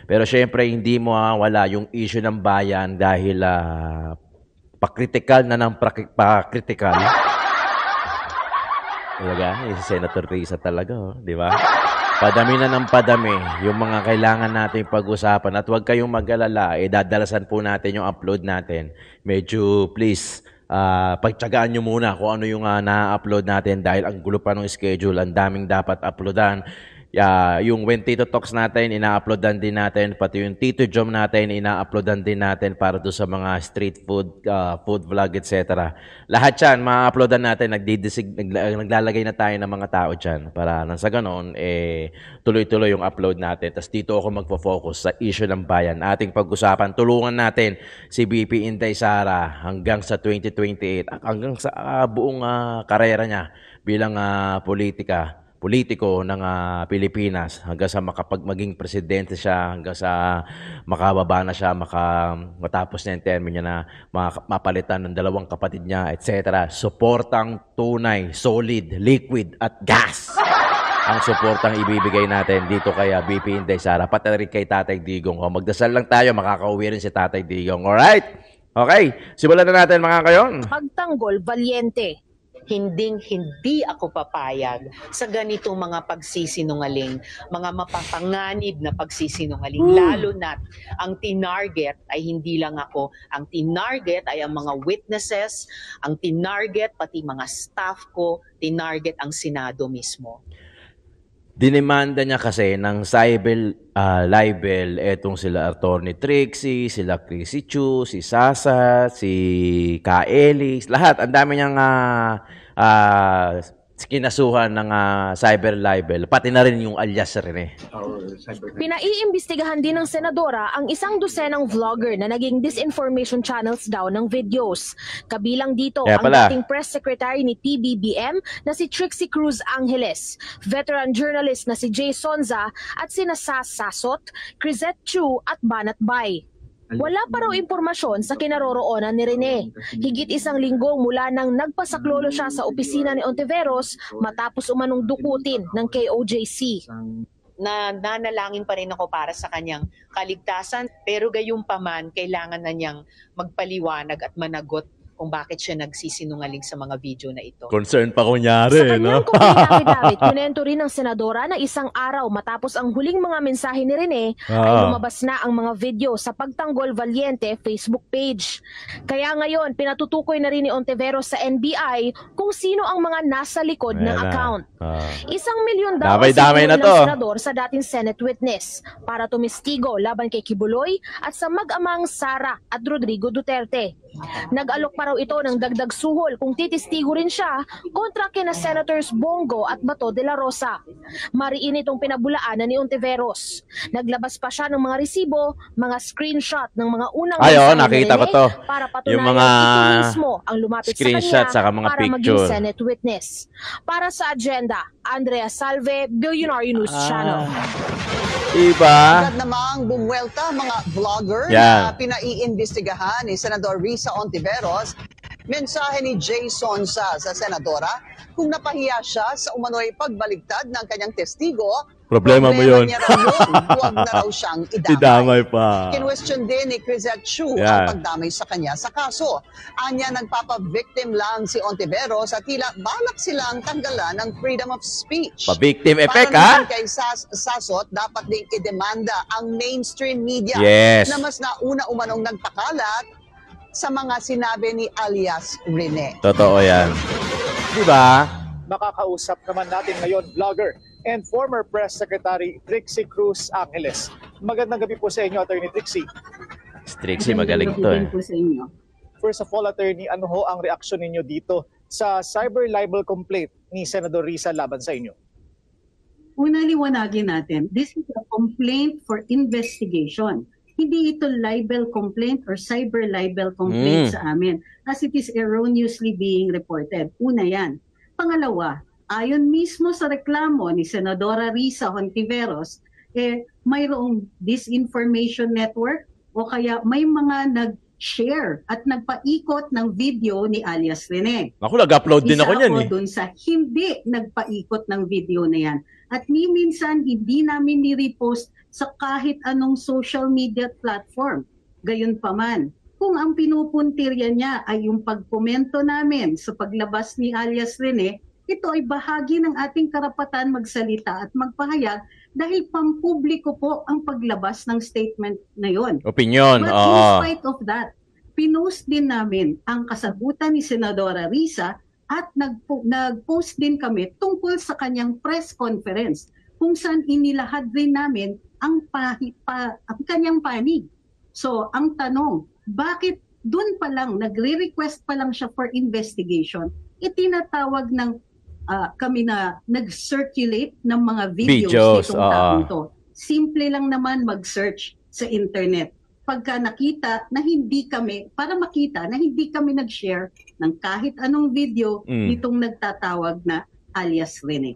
Pero syempre, hindi mo wala yung issue ng bayan dahil pakritikal na ng pakritikal. Talaga, si Senator Risa talaga, di ba? Padami na ng padami yung mga kailangan natin pag-usapan. At huwag kayong mag-alala, dadalasan po natin yung upload natin. Medyo please, pagtsagaan nyo muna kung ano yung na-upload natin dahil ang gulo pa ng schedule, ang daming dapat uploadan. Yung When Tito Talks natin, ina-uploadan din natin. Pati yung Tito Jom natin, ina-uploadan din natin para doon sa mga street food, food vlog, etc. Lahat yan, ma-uploadan natin. Naglalagay na tayo ng mga tao dyan para nang sa ganon, tuloy-tuloy yung upload natin. Tapos dito ako magpo-focus sa issue ng bayan. Ating pag-usapan, tulungan natin si BP Inday Sara hanggang sa 2028, hanggang sa buong karera niya bilang politiko ng Pilipinas hanggang sa maging presidente siya, hanggang sa makababa na siya, matapos na yung term niya na mapalitan ng dalawang kapatid niya, etc. Suportang tunay, solid, liquid at gas ang suportang ibibigay natin dito kay BP Inday Sara, pati rin kay Tatay Digong. Magdasal lang tayo, makakauwi rin si Tatay Digong. Alright? Okay, simulan na natin mga kayon. Pagtanggol, Valiente. Hindi ako papayag sa ganitong mga pagsisinungaling, mga mapapanganib na pagsisinungaling, lalo na't ang tinarget ay hindi lang ako, ang tinarget ay ang mga witnesses, ang tinarget pati mga staff ko, tinarget ang Senado mismo. Dinemanda niya kasi ng cyber libel etong sila Attorney Trixie, sila Chrissy Chu, si Sasa, si Kaelis, lahat. Ang dami niyang kinasuhan ng cyber libel, pati na rin yung alias rin Pinaiimbestigahan din ng senadora ang isang dosenang vlogger na naging disinformation channels daw ng videos. Kabilang dito ang dating press secretary ni PBBM na si Trixie Cruz Angeles, veteran journalist na si Jay Sonza at sina Sas Sasot, Crisette Chu at Banat Bay. Wala pa raw impormasyon sa kinaroroonan ni Rene. Higit isang linggo mula nang nagpasaklolo siya sa opisina ni Ontiveros matapos umanong dukutin ng KOJC. Nanalangin pa rin ako para sa kanyang kaligtasan, pero gayunpaman kailangan na niyang magpaliwanag at managot kung bakit siya nagsisinungaling sa mga video na ito. Concern pa kunyari, no? Sa kanyang David, kunento rin ng senadora na isang araw matapos ang huling mga mensahe ni Rene, ay lumabas na ang mga video sa Pagtanggol Valiente Facebook page. Kaya ngayon, pinatutukoy na rin ni Ontiveros sa NBI kung sino ang mga nasa likod ng account. $1 milyon daw ang sinulong ng senador sa dating Senate witness para tumistigo laban kay Kibuloy at sa mag-amang Sara at Rodrigo Duterte. Nag-alok pa raw ito ng dagdag suhol kung titistigo rin siya kontra kina Senators Bongo at Bato de la Rosa. Mariin itong pinabulaanan ni Ontiveros. Naglabas pa siya ng mga resibo, mga screenshot ng mga unang nakita ko to. Para patunayan yung mga ito mismo ang lumapit screenshot sa kanya mga para picture. maging Senate witness. Para sa agenda, Andrea Salve, Billionaire News Channel. Diba? Agad namang bumwelta mga vlogger na pinaiimbestigahan ni Senador Risa Ontiveros. Mensahe ni Jason sa senadora kung napahiya siya sa umano'y pagbaligtad ng kanyang testigo. Problema mo yun. Niya raw yun. Huwag na raw siyang idamay pa. Kinwestiyon din ni Crisette Chu ang pagdamay sa kanya sa kaso. Anya nagpapa-victim lang si Ontiveros at tila balak silang tanggalan ng freedom of speech. Pa-victim effect, Para naman kay Sasot, dapat ding idemanda ang mainstream media na mas nauna umanong nagpakalat sa mga sinabi ni alias Rene. Totoo yan. Diba? Makakausap naman natin ngayon vlogger and former press secretary Trixie Cruz Angeles. Magandang gabi po sa inyo, Attorney Trixie. Trixie, magaling to eh. First of all, Attorney, ano ho ang reaksyon ninyo dito sa cyber libel complaint ni Senador Risa laban sa inyo? Una, liwanagin natin, this is a complaint for investigation. Hindi ito libel complaint or cyber libel complaint sa amin as it is erroneously being reported. Una yan. Pangalawa, ayon mismo sa reklamo ni Senadora Risa Ontiveros, mayroong disinformation network o kaya may mga nag-share at nagpaikot ng video ni alias Rene. Ako, nag-upload din ako niyan eh. Isa ako dun sa hindi nagpaikot ng video na yan. At ni minsan hindi namin ni-repost sa kahit anong social media platform. Gayunpaman, kung ang pinupuntirya niya ay yung pagkomento namin sa paglabas ni alias Rene, ito ay bahagi ng ating karapatan magsalita at magpahayag dahil pampubliko po ang paglabas ng statement na yon. Opinion, But in spite of that, pinost din namin ang kasagutan ni Senadora Risa at nag-post din kami tungkol sa kanyang press conference kung saan inilahad rin namin ang kanyang panig. So, ang tanong, bakit doon pa lang, nagre-request pa lang siya for investigation, itinatawag ng kami na nag-circulate ng mga videos nitong taong to. Simple lang naman mag-search sa internet. Pagka nakita na hindi kami, para makita na hindi kami nag-share ng kahit anong video nitong nagtatawag na alias Rene.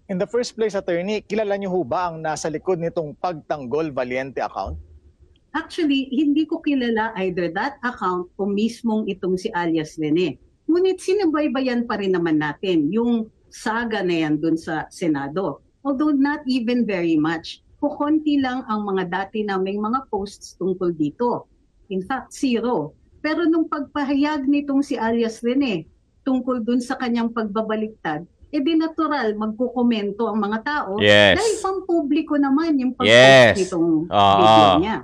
In the first place, attorney, kilala niyo ho ba ang nasa likod nitong Pagtanggol Valiente account? Actually, hindi ko kilala either that account o mismong itong si alias Rene. Ngunit sinubaybayan pa rin naman natin yung saga na yan dun sa Senado. Although not even very much. Kukunti lang ang mga dati naming mga posts tungkol dito. In fact, 0. Pero nung pagpahayag nitong si alias Rene tungkol dun sa kanyang pagbabaliktad, di natural magkukomento ang mga tao dahil pampubliko naman yung pag-post nitong video niya.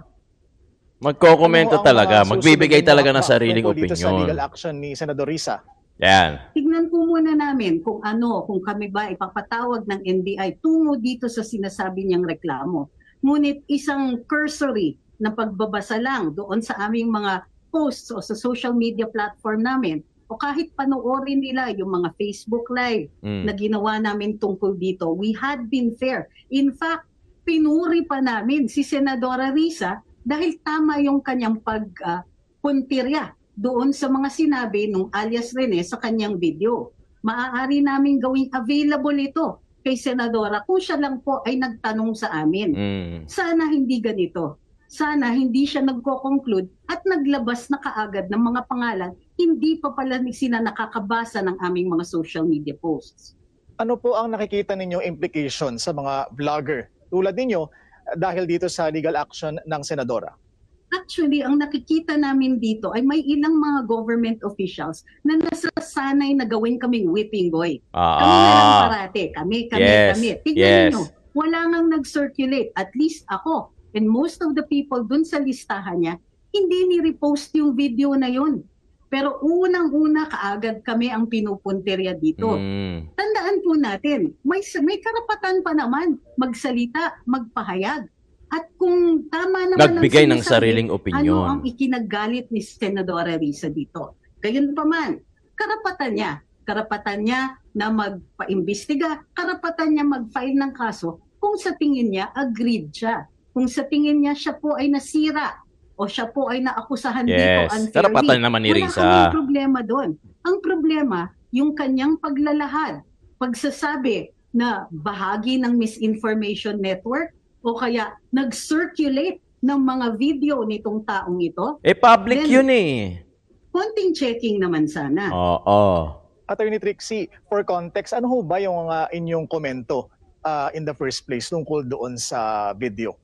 Magkokomento talaga, magbibigay talaga ng sariling opinion. Dito sa legal action ni Senador Risa. Yan. Tignan po muna namin kung kami ba ipapatawag ng NBI tungo dito sa sinasabi niyang reklamo. Ngunit isang cursory na pagbabasa lang doon sa aming mga posts o sa social media platform namin o kahit panoorin nila yung mga Facebook Live na ginawa namin tungkol dito, we had been fair. In fact, pinuri pa namin si Senadora Risa dahil tama yung kanyang pagpuntirya doon sa mga sinabi nung alias Rene sa kanyang video. Maaari namin gawing available ito kay Senadora kung siya lang po ay nagtanong sa amin. Sana hindi ganito. Sana hindi siya nagko-conclude at naglabas na kaagad ng mga pangalan, hindi pa pala sila nakakabasa ng aming mga social media posts. Ano po ang nakikita ninyong implication sa mga vlogger tulad ninyo dahil dito sa legal action ng Senadora? Actually, ang nakikita namin dito ay may ilang mga government officials na nasasanay na gawin kaming whipping boy. Kami na lang parate. Kami. Tignan niyo, wala ngang nag-circulate. At least ako and most of the people dun sa listahan niya, hindi ni-repost yung video na yun. Pero unang-una kaagad kami ang pinupuntirya dito. Tandaan po natin, may karapatan pa naman magsalita, magpahayag. At kung tama naman nagbigay ng sariling opinyon. Ano ang ikinagalit ni Senadora Risa dito? Gayunpaman, karapatan niya na magpaimbestiga, karapatan niya mag-file ng kaso kung sa tingin niya agreed siya. Kung sa tingin niya siya po ay nasira o siya po ay naakusahan dito unfairly. Karapatan naman ni Risa. Wala kaming problema doon. Ang problema, yung kanyang paglalahad, pagsasabi na bahagi ng misinformation network o kaya nag-circulate ng mga video nitong taong ito. Public yun Konting checking naman sana. Attorney Trixie, for context, ano ho ba yung inyong komento in the first place tungkol doon sa video?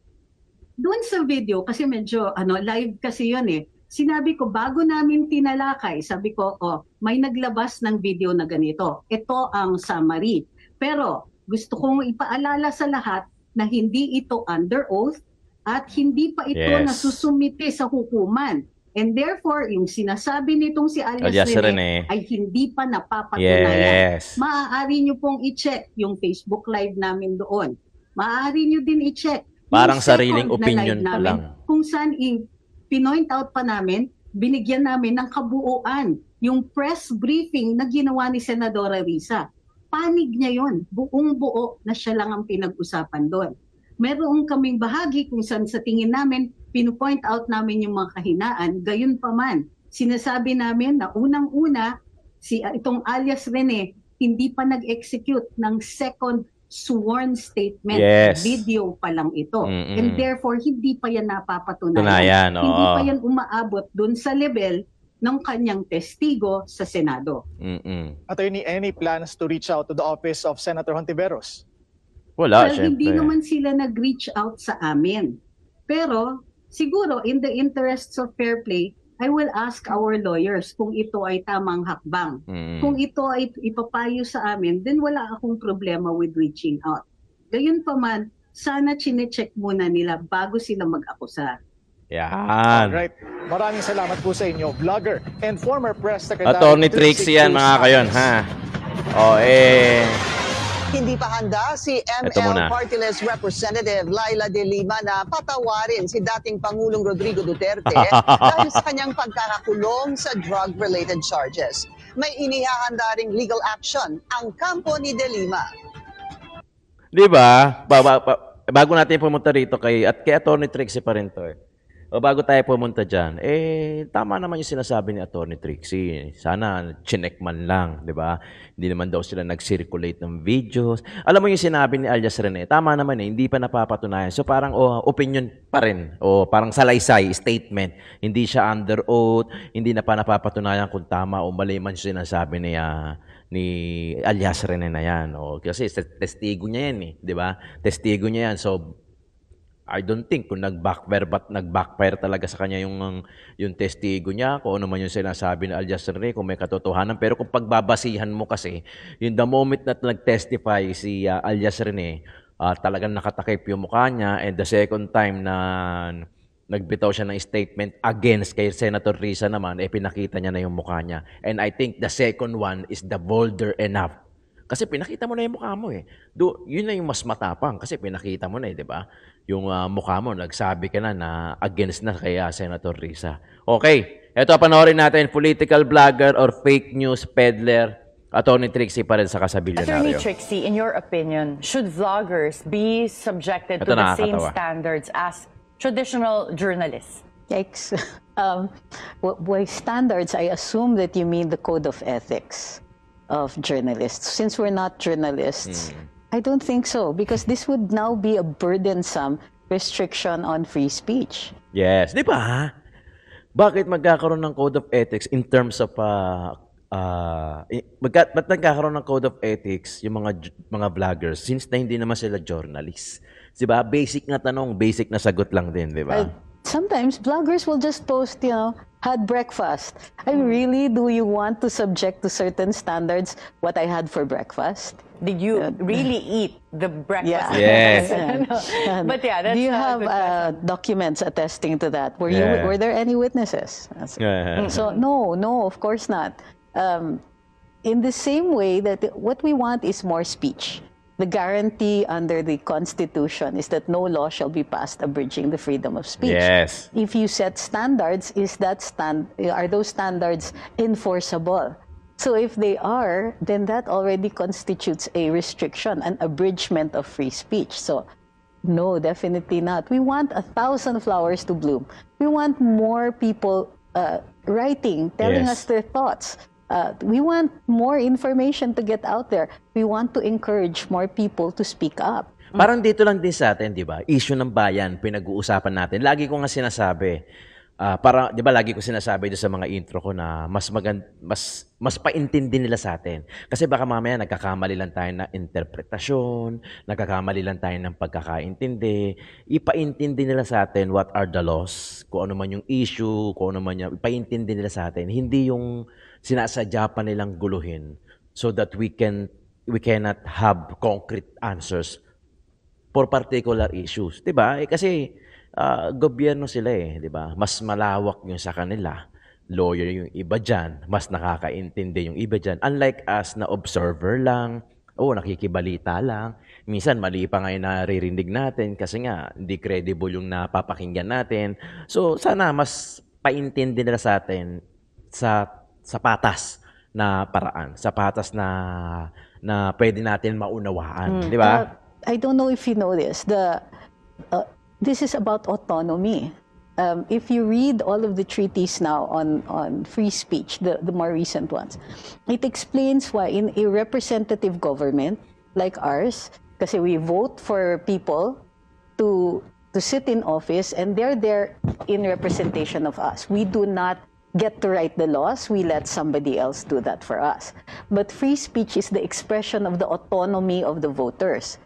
Doon sa video, kasi medyo live kasi yun Sinabi ko, bago namin tinalakay, sabi ko, may naglabas ng video na ganito. Ito ang summary. Pero gusto kong ipaalala sa lahat na hindi ito under oath at hindi pa ito nasusumite sa hukuman. And therefore, yung sinasabi nitong si alias Rene ay hindi pa napapatunayan. Maaari nyo pong i-check yung Facebook Live namin doon. Maaari nyo din i-check parang sariling opinion pa lang. Kung saan pinoint out pa namin, binigyan namin ng kabuuan yung press briefing na ginawa ni Senadora Risa. Panig niya yon, buong buo na siya lang ang pinag-usapan doon. Meron kaming bahagi kung saan sa tingin namin, pinupoint out namin yung mga kahinaan, gayon pa man. Sinasabi namin na unang-una, itong alias Rene, hindi pa nag-execute ng second sworn statement. Video pa lang ito. And therefore, hindi pa yan napapatunayan. Hindi pa yan umaabot dun sa level ng kanyang testigo sa Senado. Attorney, any plans to reach out to the office of Senator Hontiveros? Wala, Well, hindi syempre. naman sila nag-reach out sa amin. Pero siguro in the interests of fair play, I will ask our lawyers kung ito ay tamang hakbang. Kung ito ay ipapayo sa amin, then wala akong problema with reaching out. Gayunpaman, sana chinecheck muna nila bago sila mag-akusa. Yan. Alright. Maraming salamat po sa inyo, vlogger and former press secretary. Attorney Trixie yan, mga kayon, ha? O, Hindi pa handa si Ito muna. ML Party List Representative Laila De Lima na patawarin si dating Pangulong Rodrigo Duterte dahil sa kanyang pagkakakulong sa drug-related charges. May inihahanda ring legal action ang kampo ni De Lima. Di ba? Bago natin pumunta rito kay Attorney Trixie pa rin to. O bago tayo pumunta dyan, tama naman yung sinasabi ni Attorney Trixie. Sana chinek man lang, di ba? Hindi naman daw sila nag-circulate ng videos. Alam mo yung sinabi ni Alias Rene, tama naman hindi pa napapatunayan. So parang opinion pa rin. O parang salaysay, statement. Hindi siya under oath, hindi na pa napapatunayan kung tama o mali man yung sinasabi ni Alias Rene na yan. O, kasi testigo niya yan di ba? Testigo niya yan. So, I don't think kung nag-backfire talaga sa kanya yung testigo niya, kung ano man yung sinasabi ni Alias Rene, kung may katotohanan. Pero kung pagbabasihan mo kasi, yung the moment na nag-testify si Alias Rene, talagang nakatakip yung mukha niya, and the second time na nagbitaw siya ng statement against kay Senator Risa naman, pinakita niya na yung mukha niya. And I think the second one is the bolder enough. Kasi pinakita mo na yung mukha mo yun na yung mas matapang kasi pinakita mo na di ba? Yung mukha mo, nagsabi ka na against na kay Senator Risa. Okay, eto panoorin natin, political blogger or fake news peddler, Attorney Trixie pa rin sa Kasabilyonaryo. Attorney Trixie, in your opinion, should vloggers be subjected to the same standards as traditional journalists? Yikes. By standards, I assume that you mean the code of ethics of journalists. Since we're not journalists, I don't think so, because this would now be a burdensome restriction on free speech. Yes, di ba? Bakit magkakaroon ng code of ethics in terms of ba't nagkakaroon ng code of ethics yung mga vloggers since na hindi naman sila journalists? Di ba? Basic na tanong, basic na sagot lang din, di ba? Sometimes vloggers will just post, had breakfast. Do you want to subject to certain standards what I had for breakfast? Did you really eat the breakfast? Yes. But yeah, that's do you have documents attesting to that? Were there any witnesses? So no, of course not. In the same way that what we want is more speech. The guarantee under the Constitution is that no law shall be passed abridging the freedom of speech. Yes. If you set standards, are those standards enforceable? So if they are, then that already constitutes a restriction, an abridgment of free speech. So no, definitely not. We want 1,000 flowers to bloom. We want more people writing, telling us their thoughts. We want more information to get out there. We want to encourage more people to speak up. Parang dito lang din sa atin, di ba? Issue ng bayan, pinag-uusapan natin. Lagi ko nga sinasabi, di ba lagi ko sinasabi doon sa mga intro ko na mas paintindi nila sa atin. Kasi baka mamaya nagkakamali lang tayo ng interpretasyon, nagkakamali lang tayo ng pagkakaintindi. Ipaintindi nila sa atin what are the laws, kung ano man yung issue, kung ano man yung, ipaintindi nila sa atin. Hindi yung sinasadya pa nilang guluhin so that we cannot have concrete answers for particular issues. Diba? Kasi gobyerno sila di ba? Mas malawak yung sa kanila. Lawyer yung iba dyan. Mas nakakaintindi yung iba dyan. Unlike us na observer lang, nakikibalita lang. Minsan mali pa nga yung naririnig natin kasi nga hindi credible yung napapakinggan natin. So sana mas paintindi nila sa atin sa patas na paraan, sa patas na pwede natin maunawaan, di ba? I don't know if you know this. This is about autonomy. If you read all of the treaties now on free speech, the more recent ones, it explains why in a representative government like ours, kasi we vote for people to sit in office and they're there in representation of us. We do not get to write the laws, we let somebody else do that for us. But free speech is the expression of the autonomy of the voters.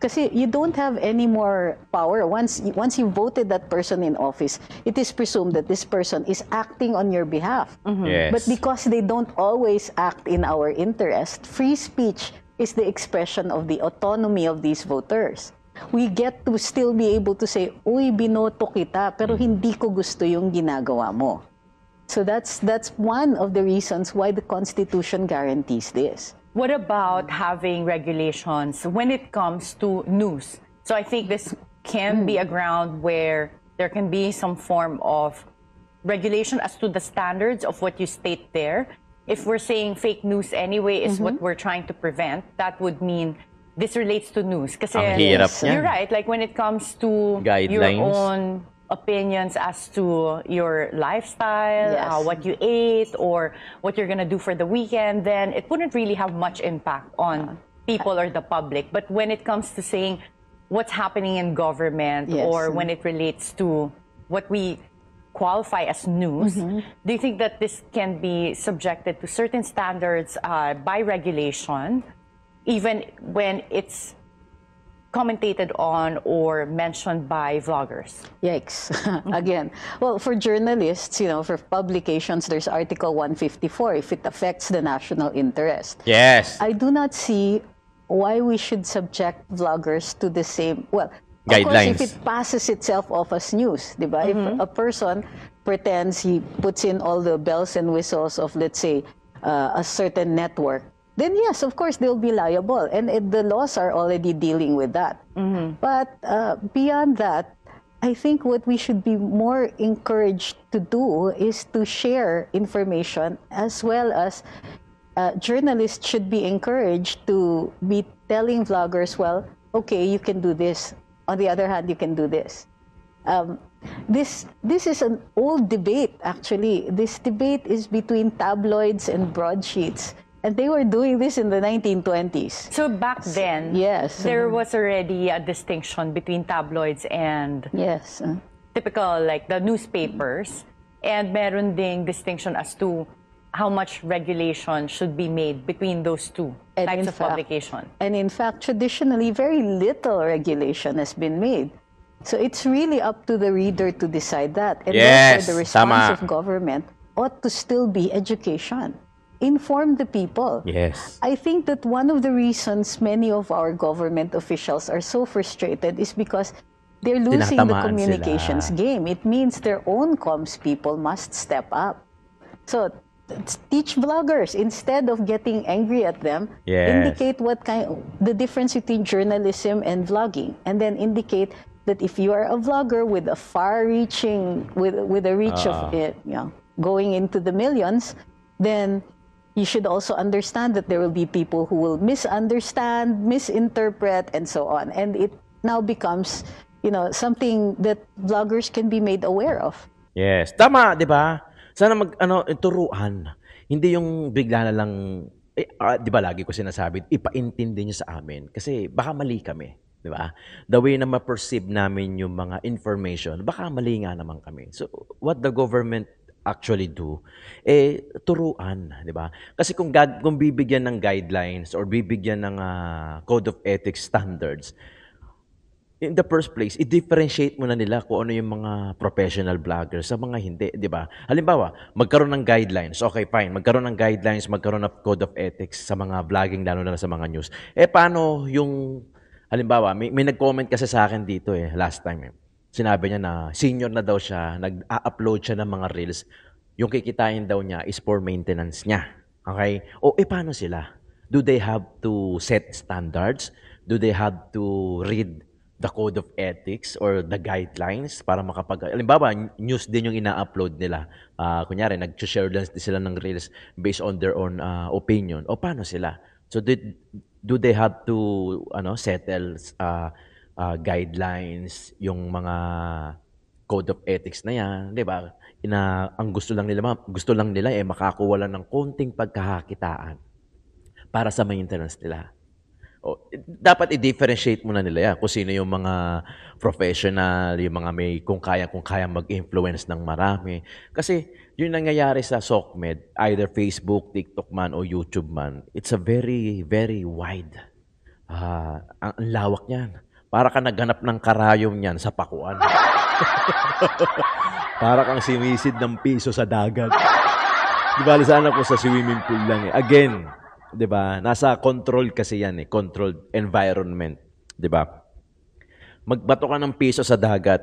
Kasi you don't have any more power. Once you voted that person in office, it is presumed that this person is acting on your behalf. Yes. But because they don't always act in our interest, free speech is the expression of the autonomy of these voters. We get to still be able to say, uy, binoto kita, pero hindi ko gusto yung ginagawa mo. So that's one of the reasons why the Constitution guarantees this. What about having regulations when it comes to news? So I think this can be a ground where there can be some form of regulation as to the standards of what you state there. If we're saying fake news anyway is what we're trying to prevent, that would mean this relates to news. Kasi Ang hirap you're niyan. right, like when it comes to your Guidelines. own opinions as to your lifestyle, Yes. what you ate, or what you're gonna do for the weekend, then it wouldn't really have much impact on people or the public. But when it comes to saying what's happening in government, Yes. or when it relates to what we qualify as news, do you think that this can be subjected to certain standards by regulation, even when it's commentated on or mentioned by vloggers? Yikes. Again, well, for journalists, for publications, there's Article 154 if it affects the national interest. Yes. I do not see why we should subject vloggers to the same, well, of Guidelines. course, if it passes itself off as news, diba? If a person pretends he puts in all the bells and whistles of, let's say, a certain network, then yes, of course, they'll be liable. And the laws are already dealing with that. But beyond that, I think what we should be more encouraged to do is to share information, as well as journalists should be encouraged to be telling vloggers, well, okay, you can do this. On the other hand, you can do this. This is an old debate, actually. This debate is between tabloids and broadsheets. And they were doing this in the 1920s. So back then, Yes. there was already a distinction between tabloids and Yes. typical, like the newspapers, and meron ding distinction as to how much regulation should be made between those two And types in of fact- publication. And in fact, traditionally, very little regulation has been made. So it's really up to the reader to decide that. And Yes, therefore, the response tama. of government ought to still be education. Inform the people. Yes. I think that one of the reasons many of our government officials are so frustrated is because they're losing the Tinatamaan communications sila. game. It means their own comms people must step up. So teach vloggers, instead of getting angry at them, Yes. indicate the difference between journalism and vlogging, and then indicate that if you are a vlogger with a far-reaching, with a reach of it, going into the millions, then you should also understand that there will be people who will misunderstand, misinterpret, and so on. And it now becomes, something that vloggers can be made aware of. Yes. Tama, di ba? Sana turuan. Hindi yung bigla na lang, di ba lagi ko sinasabi, ipaintindi nyo sa amin. Kasi baka mali kami. Di ba? The way na ma-perceive namin yung mga information, baka mali nga naman kami. So, what the government actually do, turuan, di ba? Kasi kung bibigyan ng guidelines or bibigyan ng code of ethics standards, in the first place, i-differentiate muna nila kung ano yung mga professional vloggers sa mga hindi, di ba? Halimbawa, magkaroon ng guidelines, okay, fine. Magkaroon ng guidelines, magkaroon ng code of ethics sa mga vlogging, lalo na sa mga news. Paano yung, halimbawa, may nag-comment kasi sa akin dito last time Sinabi niya na senior na daw siya, nag-upload siya ng mga reels. Yung kikitain daw niya is for maintenance niya. Okay? Paano sila? Do they have to set standards? Do they have to read the code of ethics or the guidelines para halimbawa, news din yung ina-upload nila. Kunyari, nag-share din sila ng reels based on their own opinion. Paano sila? So, do they have to settle guidelines, yung mga code of ethics na yan, 'di ba? Ang gusto lang nila makakuha lang ng konting pagkakakitaan para sa maintenance nila. Dapat i-differentiate muna nila yan kung sino yung mga professional, yung mga kung kaya mag-influence ng marami. Kasi yung nangyayari sa SOCMED, either Facebook, TikTok man o YouTube man, it's a very, very wide Ang lawak niyan. Para ka naghanap ng karayom niyan sa pakuan. Para kang simisid ng piso sa dagat. Di ba, sana ko sa swimming pool lang eh. Again, di ba, nasa control kasi yan eh. Controlled environment. Di ba? Magbato ka ng piso sa dagat,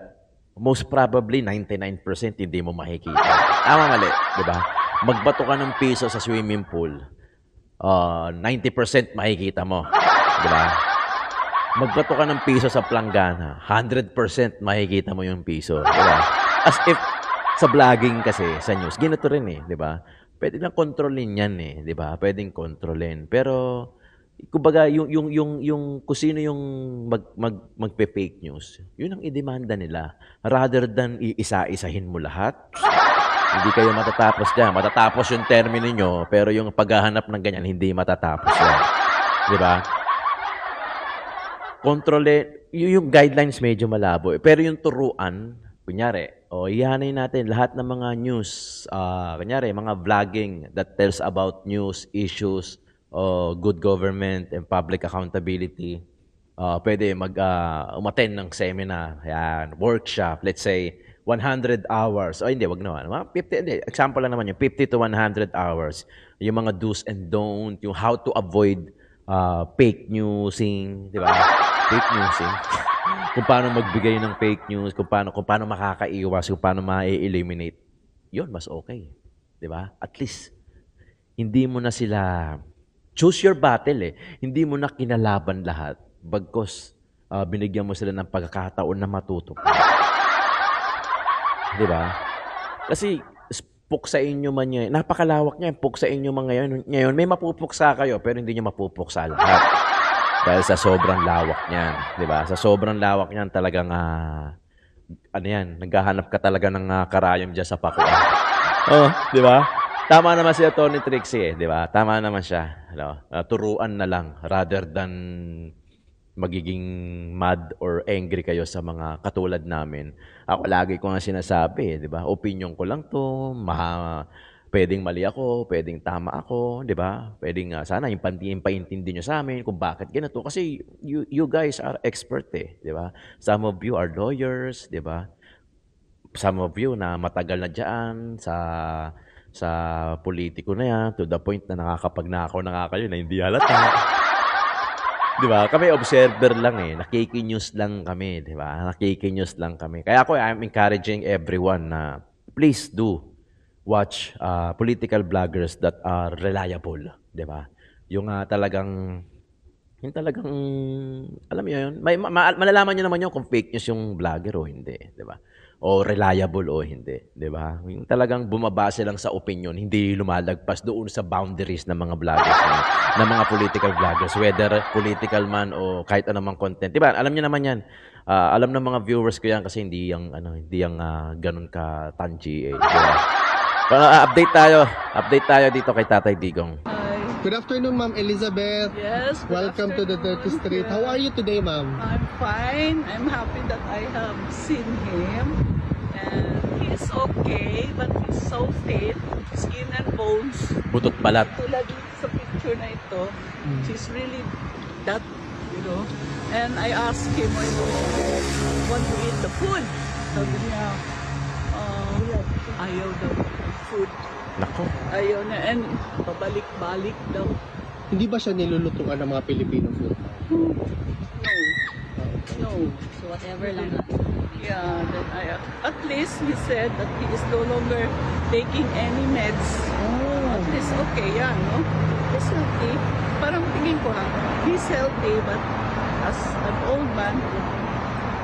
most probably 99% hindi mo makikita. Tama, mali. Di ba? Magbato ka ng piso sa swimming pool, 90% makikita mo. Di ba? Magbato ka ng piso sa planggana, 100% makikita mo yung piso. Diba? As if, sa vlogging kasi, sa news, ginato rin eh, di ba? Pwede lang kontrolin yan eh, di ba? Pwedeng kontrolin. Pero, kumbaga, yung kung sino yung magpe-fake news, yun ang idemanda nila. Rather than iisa-isahin mo lahat, hindi kayo matatapos dyan. Matatapos yung termino nyo, pero yung paghahanap ng ganyan, hindi matatapos yan. Di ba? Kontrole, yung guidelines medyo malabo. Pero yung turuan, kunyari, ihanay natin lahat ng mga news, kunyari, mga vlogging that tells about news, issues, good government, and public accountability. Pwede umattend ng seminar, yan, workshop, let's say, 100 hours. Hindi, wag naman. 50, example lang naman yung 50 to 100 hours. Yung mga do's and don't, yung how to avoid fake newsing, di ba? Fake newsing. Kung paano magbigay ng fake news, kung paano makakaiwas, kung paano ma-eliminate. Yun, mas okay. Di ba? At least, hindi mo na sila, choose your battle eh. Hindi mo na kinalaban lahat. Bagkos, binigyan mo sila ng pagkakataon na matuto. Di ba? Kasi, puksa inyo man yan. Napakalawak niya. Puksa inyo man ngayon. May mapupuksa kayo, pero hindi nyo mapupuksa lahat. Dahil sa sobrang lawak niyan. Di ba? Sa sobrang lawak niyan, talagang, naghahanap ka talaga ng karayom dyan sa pakuan. Di ba? Tama naman si Atty. Trixie, di ba? Tama naman siya. Turuan na lang, rather than magiging mad or angry kayo sa mga katulad namin. Ako lagi ko nga sinasabi, di ba? Opinion ko lang to, pwedeng mali ako, pwedeng tama ako, di ba? Pwedeng sana yung paintindi nyo sa amin kung bakit ganito. Kasi you guys are expert eh, di ba? Some of you are lawyers, di ba? Some of you na matagal na dyan sa politiko na yan, to the point na nakakapagnakaw na nga kayo na hindi halata. Di ba? Kami observer lang eh. Nakikinews lang kami, di ba? Nakikinews lang kami. Kaya ako, I'm encouraging everyone na please do watch political bloggers that are reliable, di ba? Yung talagang, alam mo yun, malalaman nyo naman yun kung fake news yung vlogger o hindi, di ba? O reliable o hindi, di ba? Yung talagang bumabase lang sa opinion, hindi lumalagpas doon sa boundaries ng mga vloggers ng mga political vloggers, whether political man o kahit anumang content. Di ba? Alam niyo naman yan. Alam ng mga viewers ko yan kasi hindi yung ganun ka tangy eh. Diba? Update tayo dito kay Tatay Digong. Good afternoon, Ma'am Elizabeth. Yes. Welcome to the 30th Street. How are you today, Ma'am? I'm fine. I'm happy that I have seen him. And he's okay, but he's so thin, skin and bones. Butot balat. Tulad sa picture na ito, she's really that, you know. And I asked him when he want to eat the food. Sabi niya, ayaw daw food. Nako. Ayaw na, and pabalik-balik daw. Hindi ba siya nilulutuan ng mga Filipino food? No. So whatever lang. Yeah, then at least he said that he is no longer taking any meds. At least okay yan, no? He's healthy. Parang tingin ko he's healthy, but as an old man,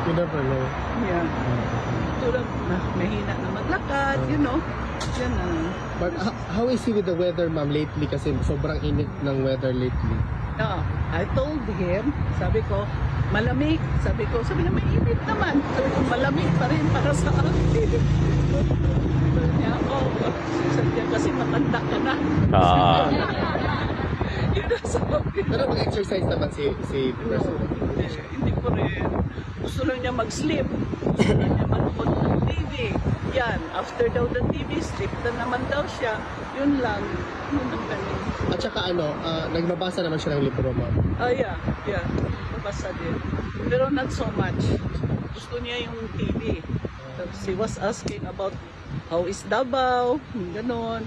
You never know. yeah. Tulad na mahina na maglakad, you know. Yan na. But how is he with the weather, Ma'am, lately? Kasi sobrang init ng weather lately. I told him, sabi ko, malamig. Sabi niya, may init naman. Sabi ko, malamig pa rin para sa akin. Sabi niya, sabi niya, kasi matanda ka na. Yun ang sabi. Pero mag-exercise naman si President. Hindi ko rin. Gusto lang niya mag-sleep. Gusto lang niya manood ng TV. yan. After daw the TV, strict na naman daw siya. Yun lang. Yun ang ganun. At saka nagbabasa naman siya ng libro, ma'am. Yeah. Nabasa din. Pero not so much. Gusto niya yung TV. Tapos he was asking about how is Davao, ganon.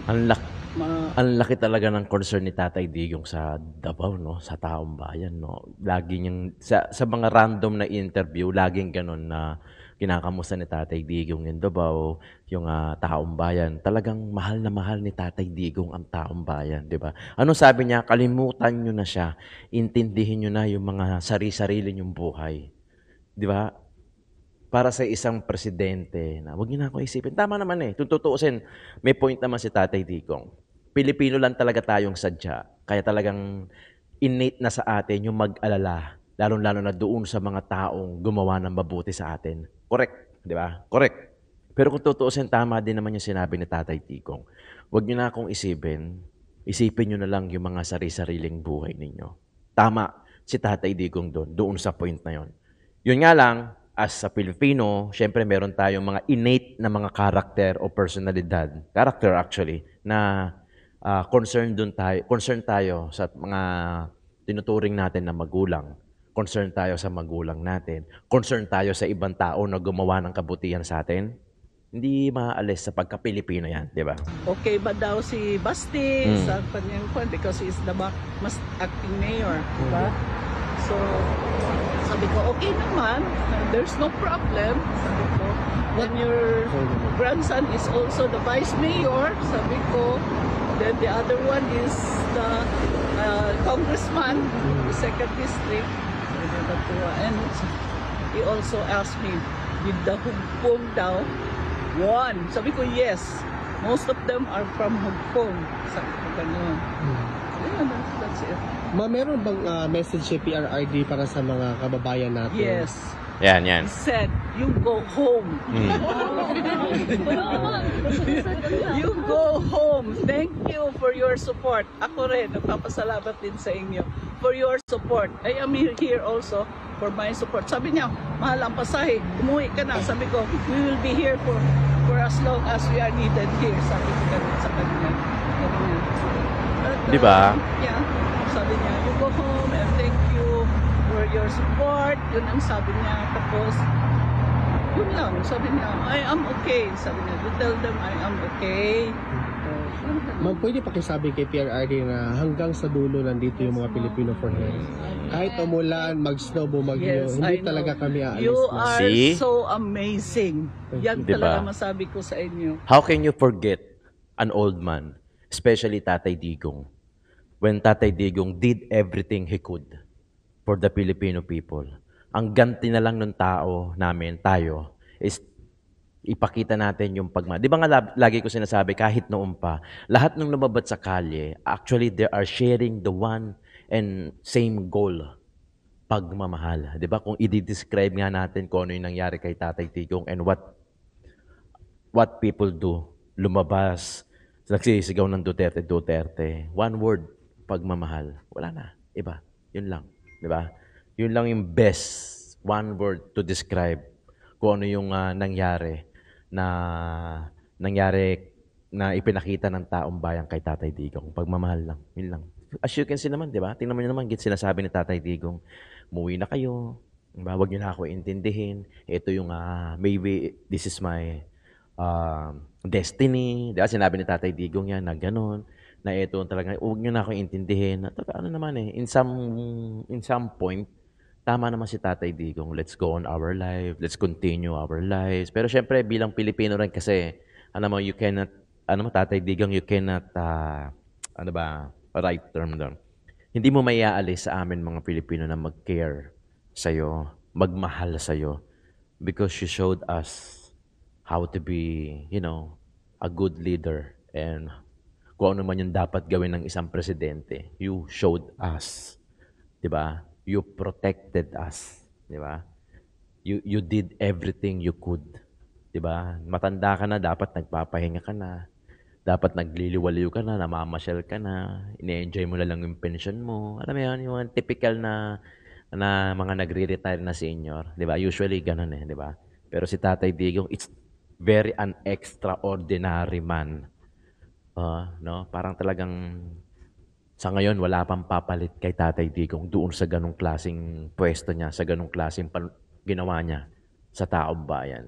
Ang laki talaga ng concern ni Tatay Digong sa Davao, no? Sa taong bayan, no? Lagi niyang, sa mga random na interview, laging ganun na kinakamusta ni Tatay Digong yung Davao, yung taong bayan. Talagang mahal na mahal ni Tatay Digong ang taong bayan, di ba? Ano sabi niya? Kalimutan niyo na siya. Intindihin niyo na yung mga sari-sarili niyong buhay. Di ba? Para sa isang presidente na wag niyo na ako isipin. Tama naman eh. Tutuusin, may point naman si Tatay Digong. Pilipino lang talaga tayong sadya. Kaya talagang innate na sa atin yung mag-alala. Lalo-lalo na doon sa mga taong gumawa ng mabuti sa atin. Correct. Di ba? Correct. Pero kung tutuusin, tama din naman yung sinabi ni Tatay Digong. Wag niyo na akong isipin. Isipin niyo na lang yung mga sari-sariling buhay ninyo. Tama si Tatay Digong doon sa point na yon. Yun nga lang, as a Pilipino, syempre meron tayong mga innate na mga character o personalidad, character actually, na concern tayo sa mga tinuturing natin na magulang. Concern tayo sa magulang natin. Concern tayo sa ibang tao na gumawa ng kabutihan sa atin. Hindi maaalis sa pagka-Pilipino yan, di ba? Okay ba daw si Basti sa kanyang kwan because he is the mas acting mayor, diba? So, sabi ko, okay naman. There's no problem. Sabi ko, when your grandson is also the vice mayor, sabi ko, then the other one is the congressman, the second district. And he also asked me, did the Hugpong daw won? Sabi ko, yes. Most of them are from Hugpong. Sabi ko, ganun. Yeah, that's it. Meron bang message si PRRD para sa mga kababayan natin? Yes. Yan. He said, you go home. You go home. Thank you for your support. Ako rin, nagpapasalamat din sa inyo for your support. I am here also for my support. Sabi niya, mahal ang pasahe. Umuwi ka na. Sabi ko, we will be here for as long as we are needed here. Sabi ko ganun sa kanya. Diba? Yeah. Sabi niya, you go home and thank you for your support. Yun ang sabi niya. Tapos, yun lang. Sabi niya, I am okay. Sabi niya, you tell them I am okay. Ma'am, pwede pakisabi kay PRRD na hanggang sa dulo nandito yung mga Pilipino for him. Kahit umulan, mag-snow, bumagyo, hindi talaga kami aalis. You are so amazing. Yan talaga masabi ko sa inyo. How can you forget an old man, especially Tatay Digong, when Tatay Digong did everything he could for the Filipino people? Ang ganti na lang ng tao namin, tayo, is ipakita natin yung pagmamahal. Di ba nga lagi ko sinasabi, kahit noon pa, lahat ng lumabas sa kalye, actually, they are sharing the one and same goal, pagmamahal. Di ba? Kung i-describe nga natin kung ano yung nangyari kay Tatay Digong and what people do, lumabas, nagsisigaw ng Duterte. One word, pagmamahal. Wala na. Iba. Yun lang. Di ba? Yun lang yung best one word to describe kung ano yung nangyari na ipinakita ng taong bayan kay Tatay Digong. Pagmamahal lang. Yun lang. As you can see naman, di ba? Tingnan mo nyo naman, sinasabi ni Tatay Digong, muwi na kayo. Diba? Huwag nyo na ako intindihin. Ito yung, maybe this is my destiny. Diba? Sinabi ni Tatay Digong yan na gano'n. Na ito talaga, huwag nyo na ako intindihin. Ano naman in some point, tama naman si Tatay Digong. Let's go on our life. Let's continue our lives. Pero syempre, bilang Pilipino rin kasi, you cannot, Tatay Digong, you cannot, right term doon. Hindi mo maiaalis sa amin mga Pilipino na mag-care sa'yo, magmahal sa'yo. Because you showed us how to be, a good leader. And kung ano man yung dapat gawin ng isang presidente, you showed us. Diba? You protected us, di ba? You did everything you could, di ba? Matanda ka na, dapat nagpapahinga ka na. Dapat nagliliwaliw ka na, namamasyal ka na, ine-enjoy mo na lang yung pension mo. Alam mo yun, yung typical na mga nagre-retire na senior, di ba? Usually ganun di ba? Pero si Tatay Digong, very an extraordinary man. No? Parang talagang sa ngayon wala pang papalit kay Tatay Digong doon sa ganung klaseng pwesto niya, sa ganung klaseng ginawa niya sa taong bayan.